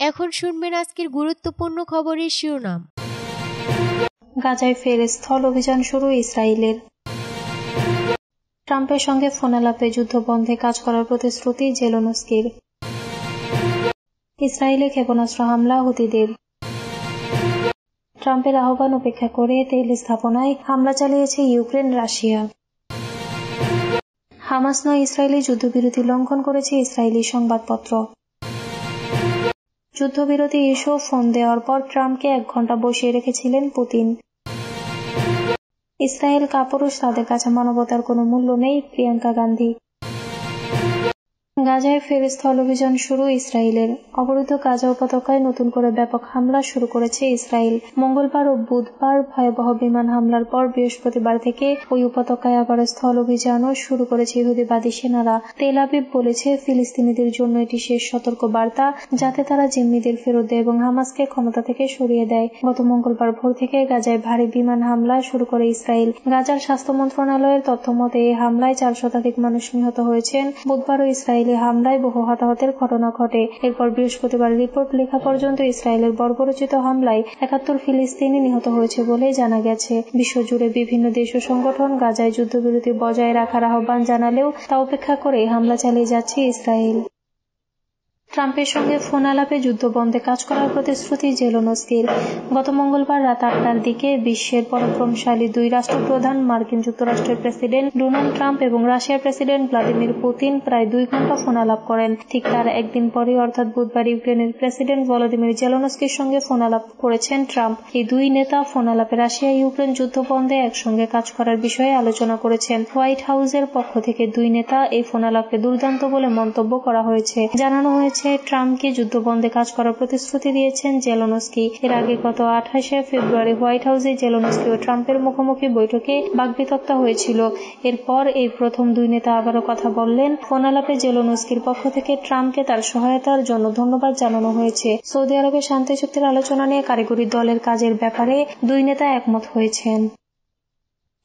এখন শুনবেন আজকের গুরুত্বপূর্ণ খবরের শিরোনাম। গাজায় ফের স্থল অভিযান শুরু ইসরায়েলের। ট্রাম্পের সঙ্গে ফোনালাপে যুদ্ধ বন্ধে কাজ করার প্রতিশ্রুতি জেলেনস্কির। ইসরায়েলে ক্ষেপণাস্ত্র হামলা হুতিদের। ট্রাম্পের আহ্বান উপেক্ষা করে তেল স্থাপনায় হামলা চালিয়েছে ইউক্রেন রাশিয়া। হামাস নয় ইসরায়েলি যুদ্ধবিরতি লঙ্ঘন করেছে ইসরায়েলি সংবাদপত্র। যুদ্ধবিরতি ইস্যু ফোন দেওয়ার পর ট্রাম্পকে 1 ঘণ্টা বসিয়ে রেখেছিলেন পুতিন। ইসরায়েল কাপুরুষ, তাদের কাছে মানবতার কোনো মূল্য নেই, প্রিয়াঙ্কা গান্ধী। গাজায় ফের স্থল অভিযান শুরু ইসরায়েলের। অবরুদ্ধ গাজা উপত্যকায় নতুন করে ব্যাপক হামলা শুরু করেছে ইসরায়েল। মঙ্গলবার ও বুধবার ভয়াবহ বিমান হামলার পর বৃহস্পতিবার থেকে ওই উপত্যকায় আবার স্থল অভিযানও শুরু করেছে ইহুদিবাদী সেনারা। তেল আবিব বলেছে, ফিলিস্তিনিদের জন্য এটি শেষ সতর্ক বার্তা, যাতে তারা জিম্মিদের ফেরত দেয় এবং হামাসকে ক্ষমতা থেকে সরিয়ে দেয়। গত মঙ্গলবার ভোর থেকে গাজায় ভারী বিমান হামলা শুরু করে ইসরায়েল। গাজার স্বাস্থ্য মন্ত্রণালয়ের তথ্য মতে এই হামলায় 4 শতাধিক মানুষ নিহত হয়েছেন। বুধবারও ইসরায়েলি হামলায় বহু হতাহতের ঘটনা ঘটে। এরপর বৃহস্পতিবার রিপোর্ট লেখা পর্যন্ত ইসরায়েলের বর্বরোচিত হামলায় 71 ফিলিস্তিনি নিহত হয়েছে বলে জানা গেছে। বিশ্বজুড়ে বিভিন্ন দেশ ও সংগঠন গাজায় যুদ্ধবিরতি বজায় রাখার আহ্বান জানালেও তা উপেক্ষা করে হামলা চালিয়ে যাচ্ছে ইসরায়েল। ট্রাম্পের সঙ্গে ফোন আলাপে যুদ্ধ বন্ধে কাজ করার প্রতিশ্রুতি জেলেনস্কির। গত মঙ্গলবার রাত 8টার দিকে বিশ্বের পরাক্রমশালী 2 রাষ্ট্রপ্রধান মার্কিন যুক্তরাষ্ট্রের প্রেসিডেন্ট ডোনাল্ড ট্রাম্প এবং রাশিয়ার প্রেসিডেন্ট ভ্লাদিমির পুতিন প্রায় 2 ঘণ্টা ফোন আলাপ করেন। ঠিক তার একদিন পরে অর্থাৎ বুধবার ইউক্রেনের প্রেসিডেন্ট ভলোদিমির জেলেনস্কির সঙ্গে ফোন আলাপ করেছেন ট্রাম্প। এই 2 নেতা ফোন আলাপে রাশিয়া ইউক্রেন যুদ্ধ বন্ধে একসঙ্গে কাজ করার বিষয়ে আলোচনা করেছেন। হোয়াইট হাউসের পক্ষ থেকে 2 নেতা এই ফোন আলাপকে দুর্দান্ত বলে মন্তব্য করা হয়েছে। জানানো হয়েছে, ট্রাম্পকে যুদ্ধবন্ধে কাজ করার প্রতিশ্রুতি দিয়েছেন জেলেনস্কি। এর আগে গত 28শে ফেব্রুয়ারি হোয়াইট হাউসে জেলেনস্কি ও ট্রাম্পের মুখোমুখি বৈঠকে বাকবিতণ্ডা হয়েছিল। এরপর এই প্রথম 2 নেতা আবারও কথা বললেন। ফোন আলাপে জেলেনস্কির পক্ষ থেকে ট্রাম্পকে তার সহায়তার জন্য ধন্যবাদ জানানো হয়েছে। সৌদি আরবে শান্তি চুক্তির আলোচনা নিয়ে কারিগরি দলের কাজের ব্যাপারে 2 নেতা একমত হয়েছেন।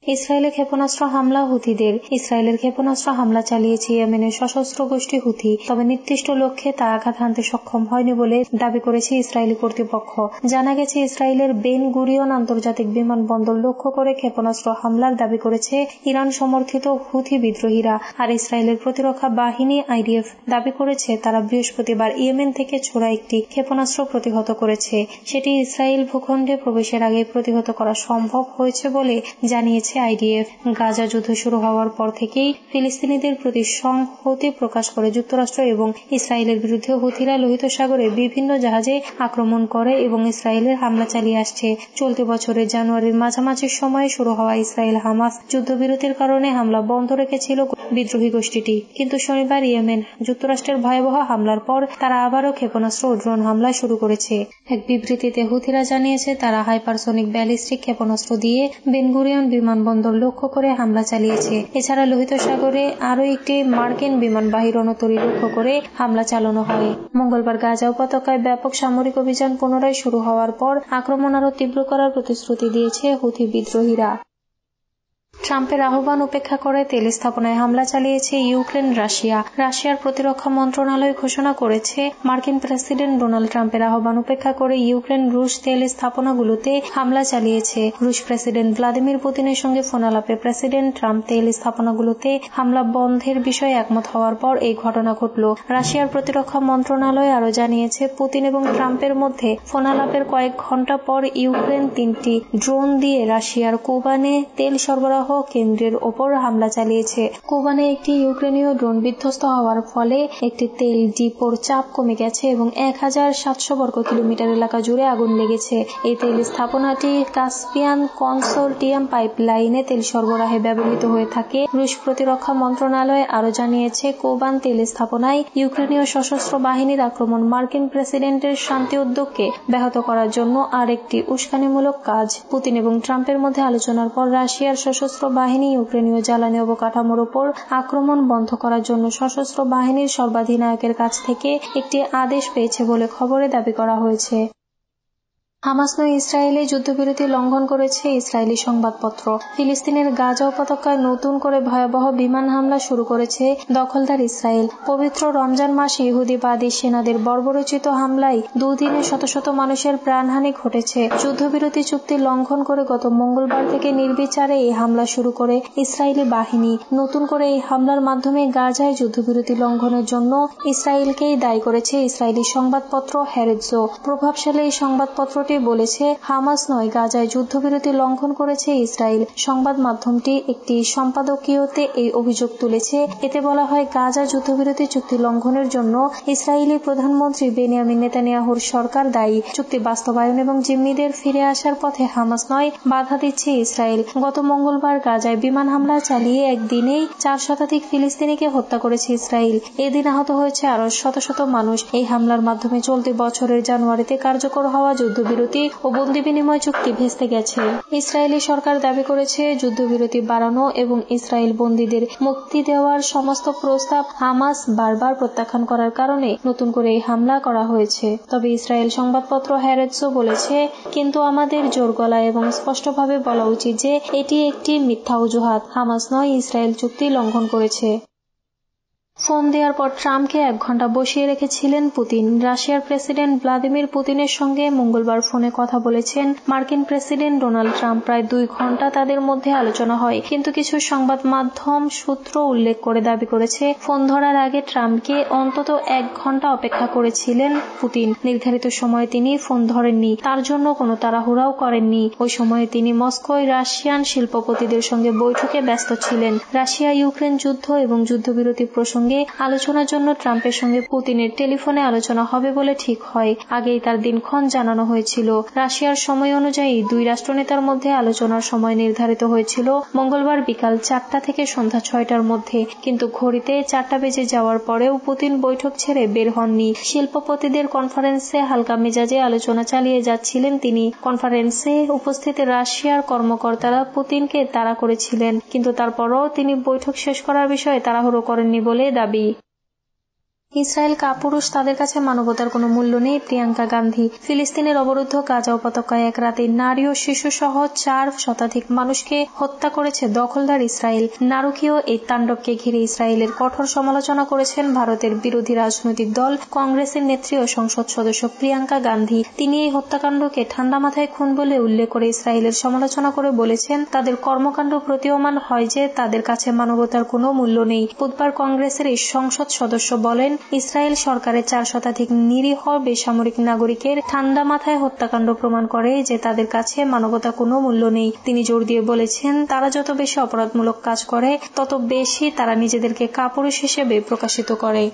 ইসরায়েলে ক্ষেপণাস্ত্র হামলা হুতিদের। ইসরায়েলের ক্ষেপণাস্ত্র হামলা চালিয়েছে ইয়েমেনের সশস্ত্র গোষ্ঠী হুথি, তবে নির্দিষ্ট লক্ষ্যে তা আঘাত হানতে সক্ষম হয়নি বলে দাবি করেছে ইসরায়েলি কর্তৃপক্ষ। জানা গেছে, ইসরায়েলের বেন গুরিয়ন আন্তর্জাতিক বিমানবন্দর লক্ষ্য করে ক্ষেপণাস্ত্র হামলার দাবি করেছে ইরান সমর্থিত হুথি বিদ্রোহীরা। আর ইসরায়েলের প্রতিরক্ষা বাহিনী IDF দাবি করেছে তারা বৃহস্পতিবার ইয়েমেন থেকে ছোড়া একটি ক্ষেপণাস্ত্র প্রতিহত করেছে। সেটি ইসরায়েল ভূখণ্ডে প্রবেশের আগে প্রতিহত করা সম্ভব হয়েছে বলে জানিয়েছে IDF। গাজা যুদ্ধ শুরু হওয়ার পর থেকেই ফিলিস্তিনিদের প্রতি সংহতি প্রকাশ করে যুক্তরাষ্ট্র এবং ইসরায়েলের বিরুদ্ধে হুথিরা লোহিত সাগরে বিভিন্ন জাহাজে আক্রমণ করে এবং ইসরায়েলের হামলা চালিয়ে আসছে। চলতি বছরের জানুয়ারির মাঝামাঝি সময়ে শুরু হওয়া ইসরায়েল হামাস যুদ্ধবিরতির কারণে হামলা বন্ধ রেখেছিল বিদ্রোহী গোষ্ঠীটি, কিন্তু শনিবার ইয়েমেন যুক্তরাষ্ট্রের ভয়াবহ হামলার পর তারা আবারও ক্ষেপণাস্ত্র ও ড্রোন হামলা শুরু করেছে। এক বিবৃতিতে হুথিরা জানিয়েছে তারা হাইপারসনিক ব্যালিস্টিক ক্ষেপণাস্ত্র দিয়ে বেন গুরিয়ন বিমানবন্দর লক্ষ্য করে হামলা চালিয়েছে। এছাড়া লোহিত সাগরে আরও একটি মার্কিন বিমানবাহী রণতরী লক্ষ্য করে হামলা চালানো হয়। মঙ্গলবার গাজা উপত্যকায় ব্যাপক সামরিক অভিযান পুনরায় শুরু হওয়ার পর আক্রমণ আরও তীব্র করার প্রতিশ্রুতি দিয়েছে হুথি বিদ্রোহীরা। ট্রাম্পের আহ্বান উপেক্ষা করে তেল স্থাপনায় হামলা চালিয়েছে ইউক্রেন রাশিয়া। রাশিয়ার প্রতিরক্ষা মন্ত্রণালয় ঘোষণা করেছে, মার্কিন প্রেসিডেন্ট ডোনাল্ড ট্রাম্পের আহ্বান উপেক্ষা করে ইউক্রেন রুশ তেল স্থাপনাগুলোতে হামলা চালিয়েছে। রুশ প্রেসিডেন্ট ভ্লাদিমির পুতিনের সঙ্গে ফোন আলাপে প্রেসিডেন্ট ট্রাম্প তেল স্থাপনাগুলোতে হামলা বন্ধের বিষয়ে একমত হওয়ার পর এই ঘটনা ঘটল। রাশিয়ার প্রতিরক্ষা মন্ত্রণালয় আরও জানিয়েছে, পুতিন এবং ট্রাম্পের মধ্যে ফোন আলাপের কয়েক ঘণ্টা পর ইউক্রেন 3টি ড্রোন দিয়ে রাশিয়ার কোবানে তেল সরবরাহ কেন্দ্রের ওপর হামলা চালিয়েছে। কোবানে একটি ইউক্রেনীয় ড্রোন বিধ্বস্ত হওয়ার ফলে একটি তেল ডিপোর চাপ কমে গেছে এবং 1700 বর্গ কিলোমিটার এলাকা জুড়ে আগুন লেগেছে। এই তেল স্থাপনাটি কাস্পিয়ান কনসোর্টিয়াম পাইপলাইনে তেল সরবরাহে ব্যবহৃত হয়ে থাকে। রুশ প্রতিরক্ষা মন্ত্রণালয় আরও জানিয়েছে, কোবান তেল স্থাপনায় ইউক্রেনীয় সশস্ত্র বাহিনীর আক্রমণ মার্কিন প্রেসিডেন্টের শান্তি উদ্যোগকে ব্যাহত করার জন্য আরেকটি উস্কানিমূলক কাজ। পুতিন এবং ট্রাম্পের মধ্যে আলোচনার পর রাশিয়ার সশস্ত্র বাহিনী ইউক্রেনীয় জ্বালানি অবকাঠামোর উপর আক্রমণ বন্ধ করার জন্য সশস্ত্র বাহিনীর সর্বাধিনায়কের কাছ থেকে একটি আদেশ পেয়েছে বলে খবরে দাবি করা হয়েছে। হামাস নয় ইসরায়েলে যুদ্ধবিরতি লঙ্ঘন করেছে ইসরায়েলি সংবাদপত্র। ফিলিস্তিনের গাজা উপত্যকায় নতুন করে ভয়াবহ বিমান হামলা শুরু করেছে দখলদার ইসরায়েল। পবিত্র রমজান মাসে ইহুদিবাদী সেনাদের বর্বরোচিত হামলায় দুদিনে শত শত মানুষের প্রাণহানি ঘটেছে। যুদ্ধবিরতি চুক্তি লঙ্ঘন করে গত মঙ্গলবার থেকে নির্বিচারে এই হামলা শুরু করে ইসরায়েলি বাহিনী। নতুন করে এই হামলার মাধ্যমে গাজায় যুদ্ধবিরতি লঙ্ঘনের জন্য ইসরায়েলকেই দায়ী করেছে ইসরায়েলি সংবাদপত্র হ্যারেটজ। প্রভাবশালী এই সংবাদপত্র বলেছে হামাস নয় গাজায় যুদ্ধবিরতি লঙ্ঘন করেছে ইসরায়েল। সংবাদ মাধ্যমটি একটি সম্পাদকীয়তে এই অভিযোগ তুলেছে। এতে বলা হয়, গাজা যুদ্ধবিরতি চুক্তি লঙ্ঘনের জন্য ইসরায়েলি প্রধানমন্ত্রী বেনিয়ামিন নেতানিয়াহুর সরকার দায়ী। চুক্তি বাস্তবায়ন এবং জিম্মিদের ফিরে আসার পথে হামাস নয় বাধা দিচ্ছে ইসরায়েল। গত মঙ্গলবার গাজায় বিমান হামলা চালিয়ে একদিনেই 4 শতাধিক ফিলিস্তিনিকে হত্যা করেছে ইসরায়েল। এদিন আহত হয়েছে আরো শত শত মানুষ। এই হামলার মাধ্যমে চলতি বছরের জানুয়ারিতে কার্যকর হওয়া যুদ্ধবিরতি ও বন্দি বিনিময় চুক্তি ভেস্তে গেছে। ইসরায়েলি সরকার দাবি করেছে যুদ্ধবিরতি বাড়ানো এবং ইসরায়েল বন্দীদের মুক্তি দেওয়ার সমস্ত প্রস্তাব হামাস বারবার প্রত্যাখ্যান করার কারণে নতুন করে এই হামলা করা হয়েছে। তবে ইসরায়েল সংবাদপত্র হ্যারেটজ বলেছে, কিন্তু আমাদের জোর গলায় এবং স্পষ্টভাবে বলা উচিত যে এটি একটি মিথ্যা অজুহাত। হামাস নয় ইসরায়েল চুক্তি লঙ্ঘন করেছে। ফোন দেওয়ার পর ট্রাম্পকে 1 ঘন্টা বসিয়ে রেখেছিলেন পুতিন। রাশিয়ার প্রেসিডেন্ট ভ্লাদিমির পুতিনের সঙ্গে মঙ্গলবার ফোনে কথা বলেছেন মার্কিন প্রেসিডেন্ট ডোনাল্ড ট্রাম্প। প্রায় 2 ঘন্টা তাদের মধ্যে আলোচনা হয়, কিন্তু কিছু সংবাদ মাধ্যম সূত্র উল্লেখ করে দাবি করেছে ফোন ধরার আগে ট্রাম্পকে অন্তত 1 ঘন্টা অপেক্ষা করেছিলেন পুতিন। নির্ধারিত সময়ে তিনি ফোন ধরেননি, তার জন্য কোনো তাড়াহুড়াও করেননি। ওই সময়ে তিনি মস্কোয় রাশিয়ান শিল্পপতিদের সঙ্গে বৈঠকে ব্যস্ত ছিলেন। রাশিয়া ইউক্রেন যুদ্ধ এবং যুদ্ধবিরতি প্রসঙ্গে আলোচনার জন্য ট্রাম্পের সঙ্গে পুতিনের টেলিফোনে আলোচনা হবে বলে ঠিক হয়। আগেই তার দিনক্ষণ জানানো হয়েছিল। রাশিয়ার সময় অনুযায়ী 2 রাষ্ট্রনেতার মধ্যে আলোচনার সময় নির্ধারিত হয়েছিল মঙ্গলবার বিকাল 4টা থেকে সন্ধ্যা 6টার মধ্যে, কিন্তু ঘড়িতে 4টা বেজে যাওয়ার পরেও পুতিন বৈঠক ছেড়ে বের হননি। শিল্পপতিদের কনফারেন্সে হালকা মেজাজে আলোচনা চালিয়ে যাচ্ছিলেন তিনি। কনফারেন্সে উপস্থিত রাশিয়ার কর্মকর্তারা পুতিনকে তাড়া করেছিলেন, কিন্তু তারপরও তিনি বৈঠক শেষ করার বিষয়ে তাড়াহুড়ো করেননি বলে দাবি। ইসরায়েল কাপুরুষ, তাদের কাছে মানবতার কোনো মূল্য নেই। প্রিয়াঙ্কা গান্ধী। ফিলিস্তিনের অবরুদ্ধ গাজা উপত্যকায় এক রাতে নারী ও শিশু সহ 4 শতাধিক মানুষকে হত্যা করেছে দখলদার ইসরায়েল। নারকীয় এই তাণ্ডবকে ঘিরে ইসরায়েলের কঠোর সমালোচনা করেছেন ভারতের বিরোধী রাজনৈতিক দল কংগ্রেসের নেত্রী ও সংসদ সদস্য প্রিয়াঙ্কা গান্ধী। তিনি এই হত্যাকাণ্ডকে ঠান্ডা মাথায় খুন বলে উল্লেখ করে ইসরায়েলের সমালোচনা করে বলেছেন, তাদের কর্মকাণ্ড প্রতীয়মান হয় যে তাদের কাছে মানবতার কোনো মূল্য নেই। বুধবার কংগ্রেসের এই সংসদ সদস্য বলেন, ইসরায়েল সরকারের 4 শতাধিক নিরীহ বেসামরিক নাগরিকের ঠান্ডা মাথায় হত্যাকাণ্ড প্রমাণ করে যে তাদের কাছে মানবতা কোনো মূল্য নেই। তিনি জোর দিয়ে বলেছেন, তারা যত বেশি অপরাধমূলক কাজ করে তত বেশি তারা নিজেদেরকে কাপুরুষ হিসেবে প্রকাশিত করে।